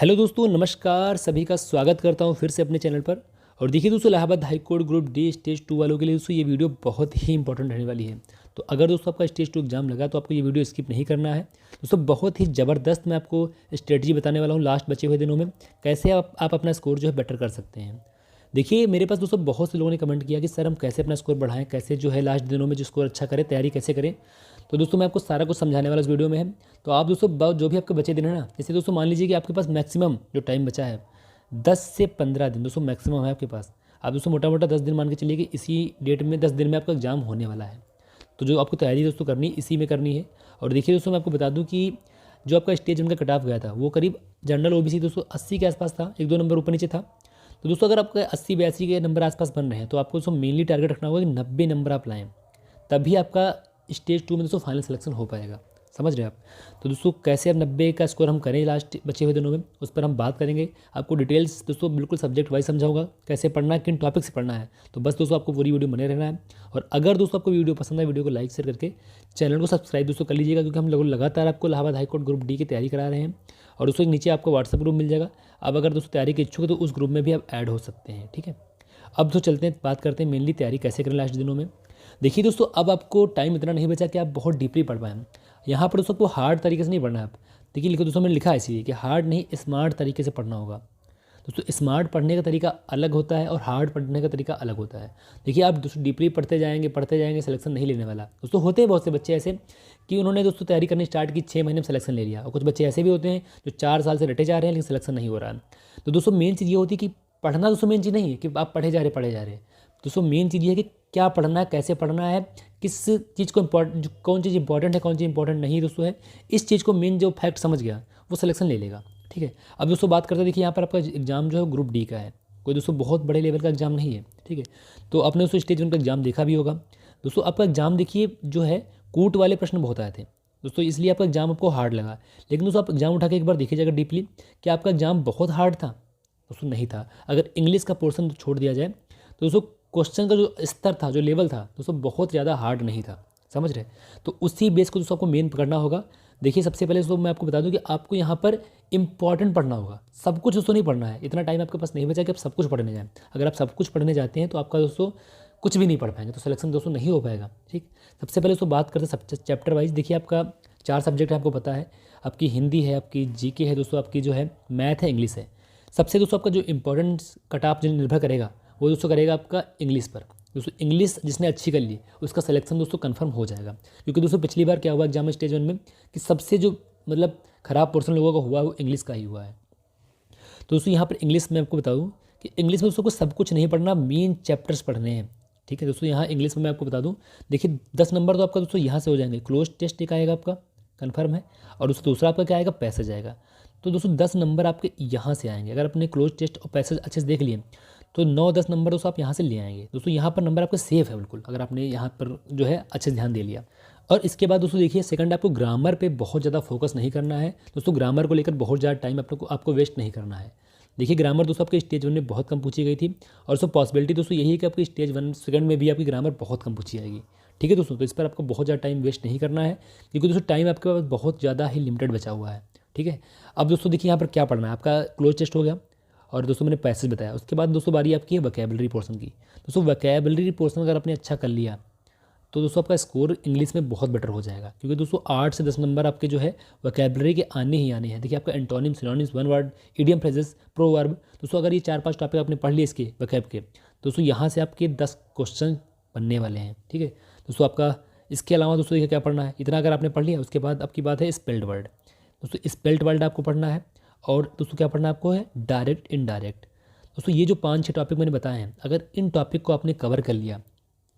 Hello दोस्तों, नमस्कार। सभी का स्वागत करता हूं फिर से अपने चैनल पर। और देखिए दोस्तों, Allahabad high court group D stage 2 वालों के लिए दोस्तों ये वीडियो बहुत ही इंपॉर्टेंट रहने वाली है। तो अगर दोस्तों आपका स्टेज 2 एग्जाम लगा तो आपको ये वीडियो स्किप नहीं करना है। दोस्तों बहुत ही ज़बरदस्त मैं आपको स्ट्रेटजी बताने वाला हूँ लास्ट बचे हुए दिनों में, कैसे आप अपना स्कोर जो है बेटर कर सकते हैं। देखिए मेरे पास दोस्तों बहुत से लोगों ने कमेंट किया कि सर हम कैसे अपना स्कोर बढ़ाएं, कैसे जो है लास्ट दिनों में जो स्कोर अच्छा करें, तैयारी कैसे करें। तो दोस्तों मैं आपको सारा कुछ समझाने वाला इस वीडियो में है। तो आप दोस्तों जो भी आपके बचे दिन है ना, जैसे दोस्तों मान लीजिए कि आपके पास मैक्सिमम जो टाइम बचा है 10 से 15 दिन दोस्तों मैक्सिमम है आपके पास। आप दोस्तों मोटा मोटा 10 दिन मान के चलिए कि इसी डेट में 10 दिन में आपका एग्जाम होने वाला है। तो जो आपको तैयारी दोस्तों करनी इसी में करनी है। और देखिए दोस्तों मैं आपको बता दूं कि जो आपका स्टेज उनका कट ऑफ गया था वो करीब जनरल ओबीसी दोस्तों 80 के आसपास था, 1-2 नंबर ऊपर नीचे था। तो दोस्तों अगर आपका 80-82 के नंबर आसपास बन रहे हैं तो आपको दोस्तों मेनली टारगेट रखना होगा कि 90 नंबर आप लाएं, तभी आपका स्टेज 2 में दोस्तों फाइनल सिलेक्शन हो पाएगा। समझ रहे हैं आप। तो दोस्तों कैसे अब 90 का स्कोर हम करें लास्ट बचे हुए दिनों में, उस पर हम बात करेंगे। आपको डिटेल्स दोस्तों बिल्कुल सब्जेक्ट वाइज समझाऊंगा, कैसे पढ़ना है, किन टॉपिक से पढ़ना है। तो बस दोस्तों आपको पूरी वीडियो बने रहना है। और अगर दोस्तों आपको वीडियो पसंद है, वीडियो को लाइक शेयर करके चैनल को सब्सक्राइब दोस्तों कर लीजिएगा, क्योंकि हम लोग लगातार आपको इलाहाबाद हाईकोर्ट ग्रुप डी की तैयारी करा रहे हैं। और दोस्तों नीचे आपको व्हाट्सएप ग्रुप मिल जाएगा। अब अगर दोस्तों तैयारी के इच्छुक है तो उस ग्रुप में भी आप ऐड हो सकते हैं, ठीक है। अब तो चलते हैं, बात करते हैं मेनली तैयारी कैसे करें लास्ट दिनों में। देखिए दोस्तों अब आपको टाइम इतना नहीं बचा कि आप बहुत डीपली पढ़ पाएँ। यहाँ पर दोस्तों आपको हार्ड तरीके से नहीं पढ़ना है। आप देखिए लिखो दोस्तों, मैंने लिखा है इसीलिए कि हार्ड नहीं स्मार्ट तरीके से पढ़ना होगा। दोस्तों स्मार्ट पढ़ने का तरीका अलग होता है और हार्ड पढ़ने का तरीका अलग होता है। देखिए आप दोस्तों डीपली पढ़ते जाएंगे सिलेक्शन नहीं लेने वाला। दोस्तों होते हैं बहुत से बच्चे ऐसे कि उन्होंने दोस्तों तैयारी करनी स्टार्ट की, 6 महीने में सिलेक्शन ले लिया। और कुछ बच्चे ऐसे भी होते हैं जो 4 साल से रटे जा रहे हैं लेकिन सिलेक्शन नहीं हो रहा है। तो दोस्तों मेन चीज़ ये होती है कि पढ़ना दोस्तों मेन चीज़ नहीं है कि आप पढ़े जा रहे। दोस्तों मेन चीज़ ये है कि क्या पढ़ना है, कैसे पढ़ना है, किस चीज़ को कौन चीज़ इंपॉर्टेंट है, कौन चीज़ इंपॉर्टेंट नहीं दोस्तों है। इस चीज़ को मेन जो फैक्ट समझ गया वो सिलेक्शन ले लेगा, ठीक है। अब दोस्तों बात करते हैं, देखिए यहाँ पर आपका एग्जाम जो है ग्रुप डी का है, कोई दोस्तों बहुत बड़े लेवल का एग्जाम नहीं है, ठीक है। तो आपने दोस्तों स्टेज वन का एग्जाम देखा भी होगा। दोस्तों आपका एग्जाम देखिए जो है कूट वाले प्रश्न बहुत आए थे दोस्तों, इसलिए आपका एग्जाम आपको हार्ड लगा। लेकिन दोस्तों आप एग्जाम उठा के एक बार देखिए जाएगा डीपली कि आपका एग्जाम बहुत हार्ड था दोस्तों, नहीं था। अगर इंग्लिश का पोर्शन तो छोड़ दिया जाए तो दोस्तों क्वेश्चन का जो स्तर था, जो लेवल था दोस्तों बहुत ज़्यादा हार्ड नहीं था। समझ रहे। तो उसी बेस को दोस्तों आपको मेन पकड़ना होगा। देखिए सबसे पहले दोस्तों मैं आपको बता दूं कि आपको यहाँ पर इंपॉर्टेंट पढ़ना होगा, सब कुछ दोस्तों नहीं पढ़ना है। इतना टाइम आपके पास नहीं बचा कि आप सब कुछ पढ़ने जाएं। अगर आप सब कुछ पढ़ने जाते हैं तो आपका दोस्तों कुछ भी नहीं पढ़ पाएंगे, तो सिलेक्शन दोस्तों नहीं हो पाएगा, ठीक। सबसे पहले दोस्तों बात करते हैं सब चैप्टर वाइज। देखिए आपका 4 सब्जेक्ट है, आपको पता है। आपकी हिंदी है, आपकी जीके है दोस्तों, आपकी जो है मैथ है, इंग्लिश है। सबसे दोस्तों आपका जो इंपॉर्टेंस कट ऑफ जो निर्भर करेगा वो दोस्तों करेगा आपका इंग्लिश पर। दोस्तों इंग्लिश जिसने अच्छी कर ली उसका सिलेक्शन दोस्तों कंफर्म हो जाएगा। क्योंकि दोस्तों पिछली बार क्या हुआ एग्जाम स्टेज 1 में कि सबसे जो मतलब ख़राब पोर्शन लोगों का हुआ वो इंग्लिश का ही हुआ है। तो दोस्तों यहाँ पर इंग्लिश में आपको बता दूँ कि इंग्लिश में दोस्तों को सब कुछ नहीं पढ़ना, मेन चैप्टर्स पढ़ने हैं, ठीक है। दोस्तों यहाँ इंग्लिश में मैं आपको बता दूँ, देखिए 10 नंबर तो आपका दोस्तों यहाँ से हो जाएंगे। क्लोज टेस्ट एक आएगा आपका, कन्फर्म है। और दोस्तों दूसरा आपका क्या आएगा, पैसेज आएगा। तो दोस्तों 10 नंबर आपके यहाँ से आएंगे। अगर आपने क्लोज टेस्ट और पैसेज अच्छे से देख लिए तो 9-10 नंबर दोस्तों आप यहाँ से ले आएंगे। दोस्तों यहाँ पर नंबर आपका सेफ है बिल्कुल, अगर आपने यहाँ पर जो है अच्छे से ध्यान दे लिया। और इसके बाद दोस्तों देखिए सेकंड, आपको ग्रामर पे बहुत ज़्यादा फोकस नहीं करना है दोस्तों। ग्रामर को लेकर बहुत ज़्यादा टाइम आपको वेस्ट नहीं करना है। देखिए ग्रामर दोस्तों आपके स्टेज 1 में बहुत कम पूछी गई थी। और दोस्तों पॉसिबिलिटी दोस्तों यही है कि आपकी स्टेज 1 सेकंड में भी आपकी ग्रामर बहुत कम पूछी जाएगी, ठीक है दोस्तों। तो इस पर आपको बहुत ज़्यादा टाइम वेस्ट नहीं करना है, क्योंकि दोस्तों टाइम आपके पास बहुत ज़्यादा ही लिमिटेड बचा हुआ है, ठीक है। अब दोस्तों देखिए यहाँ पर क्या पढ़ना है, आपका क्लोज टेस्ट हो गया और दोस्तों मैंने पैसेज बताया। उसके बाद दोस्तों बारी आपकी है वोकैबुलरी पोर्शन की। दोस्तों वोकैबुलरी पोर्शन अगर आपने अच्छा कर लिया तो दोस्तों आपका स्कोर इंग्लिश में बहुत बेटर हो जाएगा, क्योंकि दोस्तों 8 से 10 नंबर आपके जो है वोकैबुलरी के आने ही आने हैं। देखिए आपका antonym, synonyms, one word, idiom phrases, proverb. दोस्तों अगर ये 4-5 टॉपिक आपने पढ़ लिए इसके वोकैब के, दोस्तों यहाँ से आपके 10 क्वेश्चन बनने वाले हैं, ठीक है दोस्तों। आपका इसके अलावा दोस्तों देखिए क्या पढ़ना है, इतना अगर आपने पढ़ लिया उसके बाद आपकी बात है स्पेल्ड वर्ड। दोस्तों स्पेल्ड वर्ड आपको पढ़ना है। और दोस्तों क्या पढ़ना आपको है, डायरेक्ट, इनडायरेक्ट। दोस्तों ये जो 5-6 टॉपिक मैंने बताए हैं, अगर इन टॉपिक को आपने कवर कर लिया,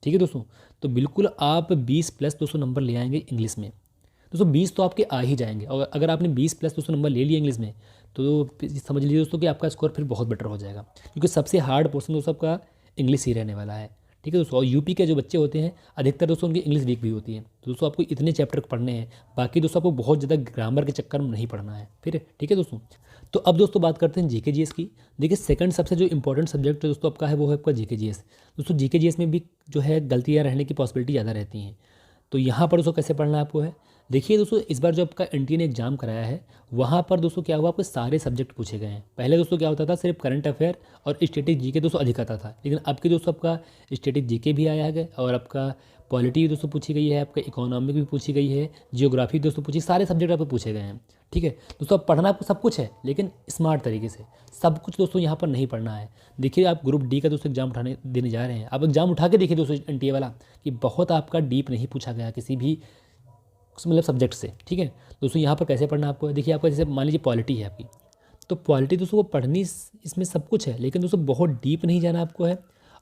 ठीक है दोस्तों, तो बिल्कुल आप 20+ दोस्तों नंबर ले आएंगे इंग्लिश में। दोस्तों 20 तो आपके आ ही जाएंगे। और अगर आपने 20+ दोस्तों नंबर ले लिए इंग्लिश में तो समझ लीजिए दोस्तों कि आपका स्कोर फिर बहुत बेटर हो जाएगा, क्योंकि सबसे हार्ड पोर्शन दोस्तों आपका इंग्लिश ही रहने वाला है, ठीक है दोस्तों। और यूपी के जो बच्चे होते हैं अधिकतर दोस्तों उनकी इंग्लिश वीक भी होती है। तो दोस्तों आपको इतने चैप्टर पढ़ने हैं, बाकी दोस्तों आपको बहुत ज़्यादा ग्रामर के चक्कर में नहीं पढ़ना है फिर, ठीक है दोस्तों। तो अब दोस्तों बात करते हैं जीके जीएस की। देखिए सेकंड सबसे जो इंपॉर्टेंट सब्जेक्ट दोस्तों आपका है वो है आपका जीके जीएस। दोस्तों जीके जीएस में भी जो है गलतियाँ रहने की पॉसिबिलिटी ज़्यादा रहती हैं। तो यहाँ पर दोस्तों कैसे पढ़ना है आपको है, देखिए दोस्तों, इस बार जो आपका एनटीए ने एग्जाम कराया है, वहाँ पर दोस्तों क्या हुआ, आपके सारे सब्जेक्ट पूछे गए हैं। पहले दोस्तों क्या होता था, सिर्फ करंट अफेयर और स्टैटिक जीके दोस्तों अधिक आता था, लेकिन अब के दोस्तों आपका स्टैटिक जीके भी आया है और आपका पॉलिटी भी दोस्तों पूछी गई है, आपका इकोनॉमिक भी पूछी गई है, जियोग्राफी दोस्तों पूछी, सारे सब्जेक्ट आपको पूछे गए हैं। ठीक है दोस्तों, अब पढ़ना आपको सब कुछ है, लेकिन स्मार्ट तरीके से। सब कुछ दोस्तों यहाँ पर नहीं पढ़ना है। देखिए, आप ग्रुप डी का दोस्तों एग्जाम उठाने देने जा रहे हैं, आप एग्जाम उठा के देखिए दोस्तों एनटीए वाला, कि बहुत आपका डीप नहीं पूछा गया किसी भी मतलब सब्जेक्ट से। ठीक है दोस्तों, यहाँ पर कैसे पढ़ना आपको है, देखिए आपका जैसे मान लीजिए पॉलिटी है आपकी, तो पॉलिटी दोस्तों को पढ़नी इसमें सब कुछ है, लेकिन दोस्तों बहुत डीप नहीं जाना आपको है।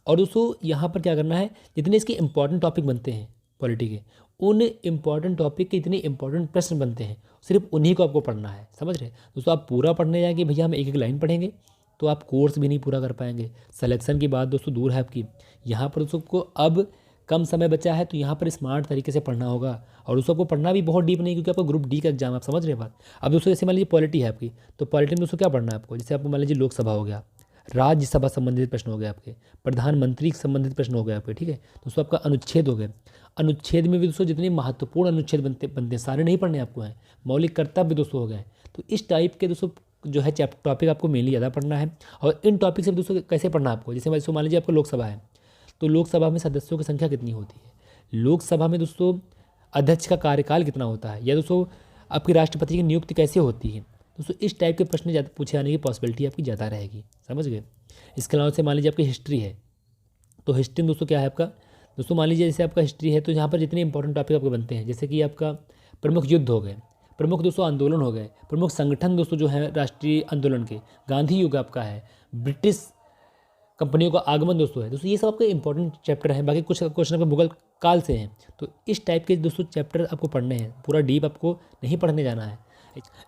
और दोस्तों यहाँ पर क्या करना है, जितने इसके इंपॉर्टेंट टॉपिक बनते हैं पॉलिटी के, उन इंपॉर्टेंट टॉपिक के इतने इंपॉर्टेंट प्रश्न बनते हैं, सिर्फ उन्हीं को आपको पढ़ना है। समझ रहे दोस्तों, आप पूरा पढ़ने जाएंगे भैया हम एक एक लाइन पढ़ेंगे तो आप कोर्स भी नहीं पूरा कर पाएंगे। सिलेक्शन की बात दोस्तों दूर है आपकी, यहाँ पर दोस्तों को अब कम समय बचा है, तो यहाँ पर स्मार्ट तरीके से पढ़ना होगा। और दोस्तों आपको पढ़ना भी बहुत डीप नहीं, क्योंकि आपको ग्रुप डी का एग्जाम, आप समझ रहे हैं बात। अब दोस्तों जैसे मान लीजिए पॉलिटी है आपकी, तो पॉलिटी में दोस्तों क्या पढ़ना है आपको, जैसे आपको मान लीजिए लोकसभा हो गया, राज्यसभा संबंधित प्रश्न हो गए आपके, प्रधानमंत्री संबंधित प्रश्न हो गए आपके। ठीक है दोस्तों, आपका अनुच्छेद हो गए, अनुच्छेद में भी दोस्तों जितने महत्वपूर्ण अनुच्छेद बनते हैं सारे नहीं पढ़ने आपको हैं। मौलिक कर्तव्य दोस्तों हो गए। तो इस टाइप के दोस्तों जो है टॉपिक आपको मेनली ज़्यादा पढ़ना है। और इन टॉपिक से दोस्तों कैसे पढ़ना आपको, जैसे मान लीजिए आपको लोकसभा है, तो लोकसभा में सदस्यों की संख्या कितनी होती है, लोकसभा में दोस्तों अध्यक्ष का कार्यकाल कितना होता है, या दोस्तों आपकी राष्ट्रपति की नियुक्ति कैसे होती है। दोस्तों इस टाइप के प्रश्न ज़्यादा पूछे आने की पॉसिबिलिटी आपकी ज़्यादा रहेगी। समझ गए। इसके अलावा से मान लीजिए आपकी हिस्ट्री है, तो हिस्ट्री में दोस्तों क्या है आपका, दोस्तों मान लीजिए जैसे आपका हिस्ट्री है, तो यहाँ पर जितने इंपॉर्टेंट टॉपिक आपके बनते हैं, जैसे कि आपका प्रमुख युद्ध हो गए, प्रमुख दोस्तों आंदोलन हो गए, प्रमुख संगठन दोस्तों जो है राष्ट्रीय आंदोलन के, गांधी युग आपका है, ब्रिटिश कंपनियों का आगमन दोस्तों है। दोस्तों ये सब आपके इंपॉर्टेंट चैप्टर हैं, बाकी कुछ क्वेश्चन आपके मुगल काल से हैं। तो इस टाइप के दोस्तों चैप्टर आपको पढ़ने हैं, पूरा डीप आपको नहीं पढ़ने जाना है।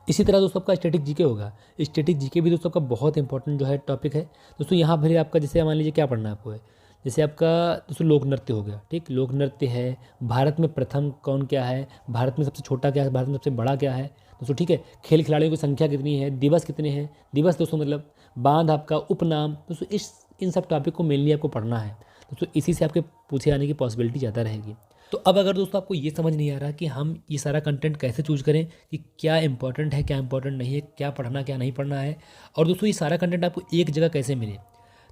इसी तरह दोस्तों आपका स्टैटिक जीके होगा, स्टैटिक जीके भी दोस्तों आपका बहुत इंपॉर्टेंट जो है टॉपिक है। दोस्तों यहाँ पर आपका जैसे मान लीजिए क्या पढ़ना है आपको है, जैसे आपका दोस्तों लोक नृत्य हो गया। ठीक, लोक नृत्य है, भारत में प्रथम कौन क्या है, भारत में सबसे छोटा क्या है, भारत में सबसे बड़ा क्या है दोस्तों। ठीक है, खेल खिलाड़ियों की संख्या कितनी है, दिवस कितने हैं, दिवस दोस्तों मतलब बांध आपका उपनाम दोस्तों, इन सब टॉपिक को मेनली आपको पढ़ना है दोस्तों। इसी से आपके पूछे आने की पॉसिबिलिटी ज़्यादा रहेगी। तो अब अगर दोस्तों आपको ये समझ नहीं आ रहा कि हम ये सारा कंटेंट कैसे चूज करें, कि क्या इंपॉर्टेंट है क्या इंपॉर्टेंट नहीं है, क्या पढ़ना क्या नहीं पढ़ना है, और दोस्तों ये सारा कंटेंट आपको एक जगह कैसे मिले,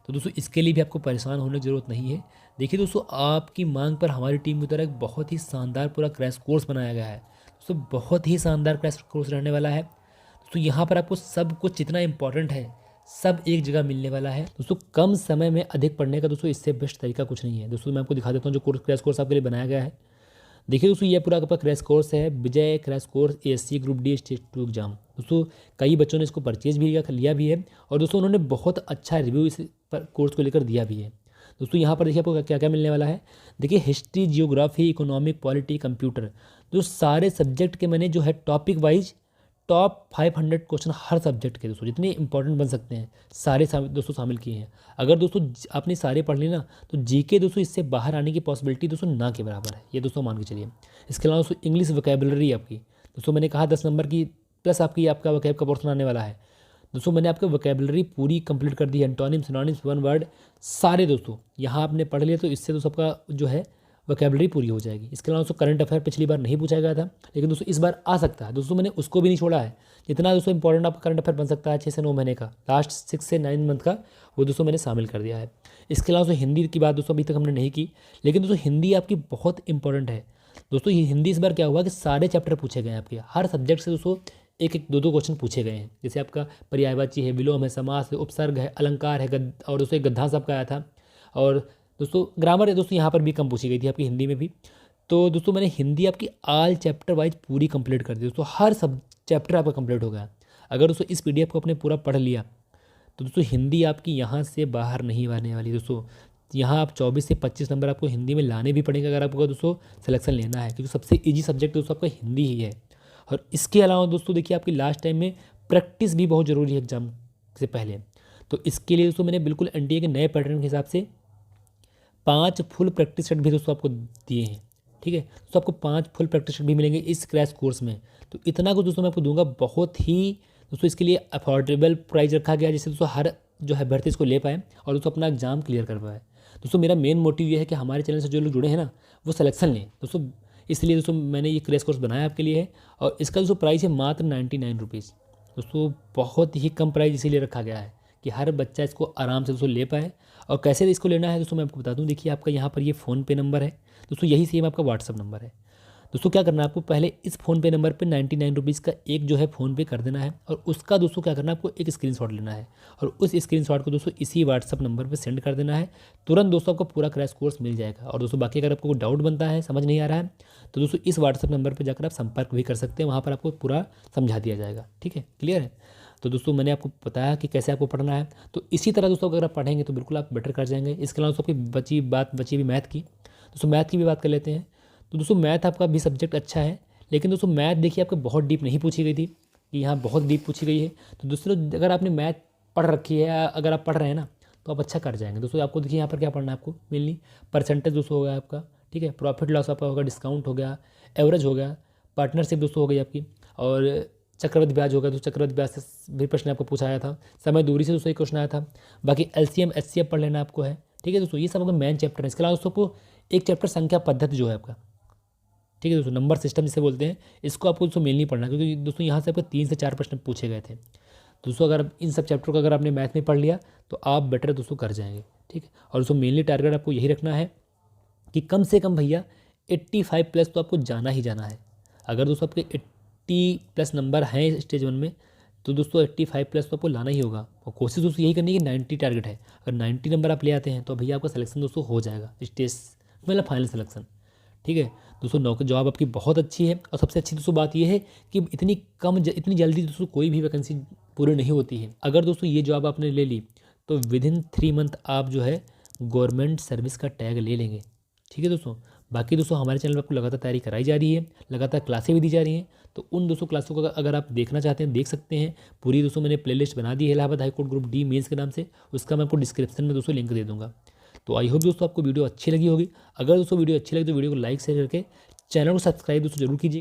तो दोस्तों इसके लिए भी आपको परेशान होने की ज़रूरत नहीं है। देखिए दोस्तों, आपकी मांग पर हमारी टीम की तरह एक बहुत ही शानदार पूरा क्रैश कोर्स बनाया गया है दोस्तों, बहुत ही शानदार क्रैश कोर्स रहने वाला है दोस्तों। यहाँ पर आपको सब कुछ जितना इंपॉर्टेंट है सब एक जगह मिलने वाला है दोस्तों। कम समय में अधिक पढ़ने का दोस्तों इससे बेस्ट तरीका कुछ नहीं है दोस्तों। मैं आपको दिखा देता हूँ जो क्रैश कोर्स आपके लिए बनाया गया है। देखिए दोस्तों, ये पूरा आपका क्रैश कोर्स है, Vijay crash course ASC group D stage 2 exam. दोस्तों कई बच्चों ने इसको परचेज भी लिया भी है, और दोस्तों उन्होंने बहुत अच्छा रिव्यू इस कोर्स को लेकर दिया भी है दोस्तों। यहाँ पर देखिए आपको क्या क्या मिलने वाला है। देखिए history, geography, economic, polity, computer, जो सारे सब्जेक्ट के मैंने जो है टॉपिक वाइज टॉप 500 क्वेश्चन हर सब्जेक्ट के दोस्तों जितने इंपॉर्टेंट बन सकते हैं सारे दोस्तों शामिल किए हैं। अगर दोस्तों आपने सारे पढ़ लिए ना, तो जीके दोस्तों इससे बाहर आने की पॉसिबिलिटी दोस्तों ना के बराबर है, ये दोस्तों मान के चलिए। इसके अलावा दोस्तों इंग्लिश वोकैबुलरी आपकी दोस्तों मैंने कहा 10 नंबर की प्लस आपका वोकैब का पोर्शन आने वाला है दोस्तों। मैंने आपका वोकैबुलरी पूरी कंप्लीट कर दी है, एंटोनिम, सिनोनिम्स, वन वर्ड सारे दोस्तों यहाँ आपने पढ़ लिया, तो इससे दोस्तों आपका जो है वोकैबुलरी पूरी हो जाएगी। इसके अलावा दोस्तों करंट अफेयर पिछली बार नहीं पूछा गया था, लेकिन दोस्तों इस बार आ सकता है दोस्तों, मैंने उसको भी नहीं छोड़ा है। जितना दोस्तों इंपॉर्टेंट आपका करंट अफेयर बन सकता है 6 से 9 महीने का, लास्ट 6 से 9 मंथ का, वो दोस्तों मैंने शामिल कर दिया है। इसके अलावा दोस्तों हिंदी की बात दोस्तों अभी तक हमने नहीं की, लेकिन दोस्तों हिंदी आपकी बहुत इंपॉर्टेंट है दोस्तों। ये हिंदी इस बार क्या हुआ कि सारे चैप्टर पूछे गए हैं आपके, हर सब्जेक्ट से दोस्तों एक एक दो क्वेश्चन पूछे गए हैं। जैसे आपका पर्यायवाची है, विलोम है, समास है, उपसर्ग है, अलंकार है, और दोस्तों एक गद्यांश आपका आया था, और दोस्तों ग्रामर है दोस्तों यहाँ पर भी कम पूछी गई थी आपकी हिंदी में भी। तो दोस्तों मैंने हिंदी आपकी ऑल चैप्टर वाइज पूरी कंप्लीट कर दी दोस्तों, हर सब चैप्टर आपका कंप्लीट हो गया। अगर दोस्तों इस पीडीएफ को आपने पूरा पढ़ लिया, तो दोस्तों हिंदी आपकी यहाँ से बाहर नहीं आने वाली दोस्तों। यहाँ आप 24 से 25 नंबर आपको हिंदी में लाने भी पड़ेंगे अगर आपको दोस्तों सिलेक्शन लेना है, क्योंकि सबसे ईजी सब्जेक्ट दोस्तों आपका हिंदी ही है। और इसके अलावा दोस्तों देखिए आपकी लास्ट टाइम में प्रैक्टिस भी बहुत ज़रूरी है एग्जाम से पहले, तो इसके लिए दोस्तों मैंने बिल्कुल एनडीए के नए पैटर्न के हिसाब से 5 फुल प्रैक्टिस सेट भी दोस्तों आपको दिए हैं। ठीक है, तो आपको 5 फुल प्रैक्टिस सेट भी मिलेंगे इस क्रैश कोर्स में। तो इतना कुछ दोस्तों मैं आपको दूंगा, बहुत ही दोस्तों इसके लिए अफोर्डेबल प्राइस रखा गया, जिससे दोस्तों हर जो है भर्ती इसको ले पाए और दोस्तों अपना एग्जाम क्लियर कर पाए। दोस्तों मेरा मेन मोटिव ये है कि हमारे चैनल से जो लोग जुड़े हैं ना, वो सिलेक्शन लें दोस्तों। इसलिए दोस्तों मैंने ये क्रैश कोर्स बनाया आपके लिए है। और इसका दोस्तों प्राइस है मात्र 99 रुपीज़। दोस्तों बहुत ही कम प्राइस इसीलिए रखा गया है कि हर बच्चा इसको आराम से दोस्तों ले पाए। और कैसे इसको लेना है दोस्तों मैं आपको बता दूं। देखिए आपका यहाँ पर ये फ़ोनपे नंबर है दोस्तों, यही सेम आपका व्हाट्सअप नंबर है। दोस्तों क्या करना है आपको, पहले इस फ़ोनपे नंबर पे 99 रुपीज़ का एक जो है फ़ोनपे कर देना है। और उसका दोस्तों क्या करना है, आपको एक स्क्रीनशॉट लेना है और उस स्क्रीनशॉट को दोस्तों इसी व्हाट्सअप नंबर पे सेंड कर देना है। तुरंत दोस्तों आपको पूरा क्रैश कोर्स मिल जाएगा। और दोस्तों बाकी अगर आपको कोई डाउट बनता है, समझ नहीं आ रहा है, तो दोस्तों इस व्हाट्सअप नंबर पर जाकर आप संपर्क भी कर सकते हैं, वहाँ पर आपको पूरा समझा दिया जाएगा। ठीक है, क्लियर है। तो दोस्तों मैंने आपको बताया कि कैसे आपको पढ़ना है। तो इसी तरह दोस्तों अगर आप पढ़ेंगे तो बिल्कुल आप बेटर कर जाएंगे। इसके अलावा दोस्तों आपकी बची भी मैथ की। दोस्तों मैथ की भी बात कर लेते हैं। तो दोस्तों मैथ आपका भी सब्जेक्ट अच्छा है, लेकिन दोस्तों मैथ देखिए आपको बहुत डीप नहीं पूछी गई थी, कि यहाँ बहुत डीप पूछी गई है। तो दोस्तों अगर आपने मैथ पढ़ रखी है, अगर आप पढ़ रहे हैं ना, तो आप अच्छा कर जाएंगे। दोस्तों आपको देखिए यहाँ पर क्या पढ़ना है, आपको मेनली परसेंटेज दोस्तों होगा आपका, ठीक है, प्रॉफिट लॉस आपका होगा, डिस्काउंट हो गया, एवरेज हो गया, पार्टनरशिप दोस्तों हो गई आपकी, और चक्रवृद्धि ब्याज होगा। तो चक्रवृद्धि ब्याज से भी प्रश्न आपको पूछा आया था। समय दूरी से दोस्तों एक क्वेश्चन आया था। बाकी LCM HCF पढ़ लेना आपको है। ठीक है दोस्तों, ये सब आपका मेन चैप्टर है। इसके अलावा दोस्तों आपको एक चैप्टर संख्या पद्धति जो है आपका, ठीक है दोस्तों, नंबर सिस्टम जिसे बोलते हैं, इसको आपको दोस्तों मेनली पढ़ना, क्योंकि दोस्तों यहाँ से आपको 3 से 4 प्रश्न पूछे गए थे। दोस्तों अगर इन सब चैप्टर को अगर आपने मैथ में पढ़ लिया तो आप बेटर दोस्तों कर जाएंगे। ठीक है, और दोस्तों मेनली टारगेट आपको यही रखना है कि कम से कम भैया 85 प्लस तो आपको जाना ही जाना है। अगर दोस्तों आपके 80 प्लस नंबर हैं स्टेज 1 में, तो दोस्तों 85 प्लस तो आपको लाना ही होगा। और कोशिश दोस्तों यही करनी है कि 90 टारगेट है। अगर 90 नंबर आप ले आते हैं तो भैया आपका सिलेक्शन दोस्तों हो जाएगा स्टेज, मतलब फाइनल सिलेक्शन। ठीक है दोस्तों, नौकरी जॉब आपकी बहुत अच्छी है। और सबसे अच्छी दोस्तों बात यह है कि इतनी जल्दी दोस्तों कोई भी वैकेंसी पूरी नहीं होती है। अगर दोस्तों ये जॉब आपने ले ली तो विदिन 3 मंथ आप जो है गवर्नमेंट सर्विस का टैग ले लेंगे। ठीक है दोस्तों, बाकी दोस्तों हमारे चैनल पर आपको लगातार तैयारी कराई जा रही है, लगातार क्लासें भी दी जा रही हैं। तो उन दोस्तों क्लासों को अगर आप देखना चाहते हैं देख सकते हैं। पूरी दोस्तों मैंने प्लेलिस्ट बना दी है Allahabad high court group D mains के नाम से, उसका मैं आपको डिस्क्रिप्शन में दोस्तों लिंक दे दूँगा। तो आई होप दोस्तों आपको वीडियो अच्छी लगी होगी। अगर दोस्तों वीडियो अच्छी लगी तो वीडियो को लाइक शेयर करके चैनल को सब्सक्राइब दोस्तों जरूर कीजिए।